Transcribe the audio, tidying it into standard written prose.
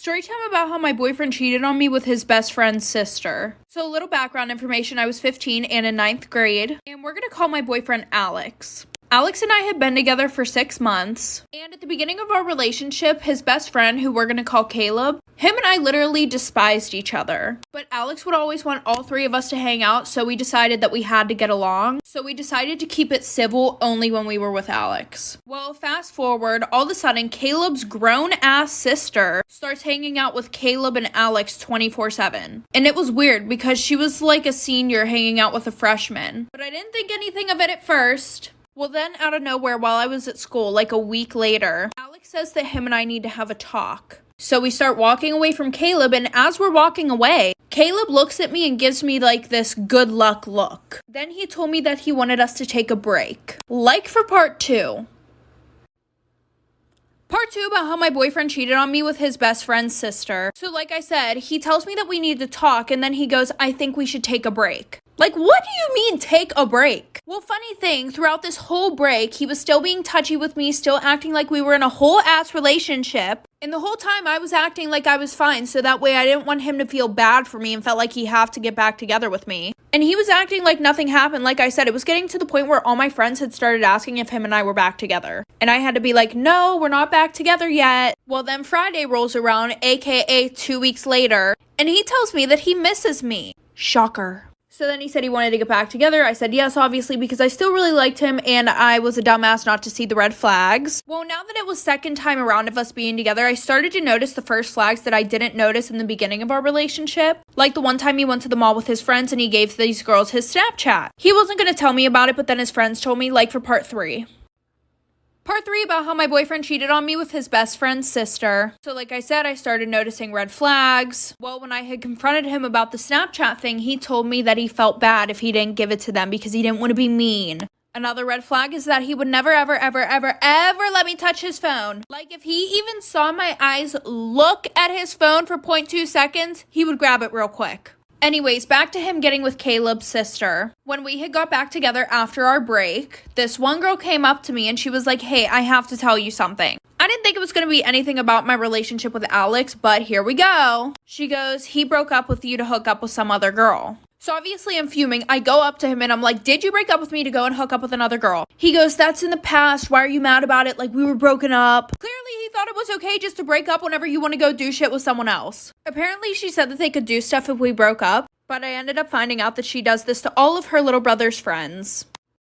Story time about how my boyfriend cheated on me with his best friend's sister. So a little background information, I was 15 and in 9th grade, and we're gonna call my boyfriend Alex. Alex and I had been together for 6 months, and at the beginning of our relationship, his best friend, who we're gonna call Caleb, him and I literally despised each other. But Alex would always want all 3 of us to hang out, so we decided that we had to get along. So we decided to keep it civil only when we were with Alex. Well, fast forward, all of a sudden, Caleb's grown-ass sister starts hanging out with Caleb and Alex 24/7. And it was weird because she was like a senior hanging out with a freshman. But I didn't think anything of it at first. Well, then out of nowhere, while I was at school, like a week later, Alex says that him and I need to have a talk. So we start walking away from Caleb, and as we're walking away, Caleb looks at me and gives me like this good luck look. Then he told me that he wanted us to take a break. Like for part 2. Part 2 about how my boyfriend cheated on me with his best friend's sister. So like I said, he tells me that we need to talk, and then he goes, I think we should take a break. Like, what do you mean, take a break? Well, funny thing, throughout this whole break, he was still being touchy with me, still acting like we were in a whole-ass relationship. And the whole time, I was acting like I was fine, so that way I didn't want him to feel bad for me and felt like he had to get back together with me. And he was acting like nothing happened. Like I said, it was getting to the point where all my friends had started asking if him and I were back together. And I had to be like, no, we're not back together yet. Well, then Friday rolls around, aka 2 weeks later, and he tells me that he misses me. Shocker. So then he said he wanted to get back together. I said yes, obviously, because I still really liked him and I was a dumbass not to see the red flags. Well, now that it was second time around of us being together, I started to notice the first flags that I didn't notice in the beginning of our relationship. Like the one time he went to the mall with his friends and he gave these girls his Snapchat. He wasn't going to tell me about it, but then his friends told me, like for part 3. Part 3 about how my boyfriend cheated on me with his best friend's sister. So like I said, I started noticing red flags. Well, when I had confronted him about the Snapchat thing, he told me that he felt bad if he didn't give it to them because he didn't want to be mean. Another red flag is that he would never, ever, ever, ever, ever let me touch his phone. Like if he even saw my eyes look at his phone for 0.2 seconds, he would grab it real quick. Anyways, back to him getting with Caleb's sister. When we had got back together after our break, this one girl came up to me and she was like, hey, I have to tell you something. I didn't think it was going to be anything about my relationship with Alex, but here we go. She goes, he broke up with you to hook up with some other girl. So obviously I'm fuming. I go up to him and I'm like, did you break up with me to go and hook up with another girl? He goes, that's in the past. Why are you mad about it? Like we were broken up. Clearly he thought it was okay just to break up whenever you want to go do shit with someone else. Apparently she said that they could do stuff if we broke up, but I ended up finding out that she does this to all of her little brother's friends.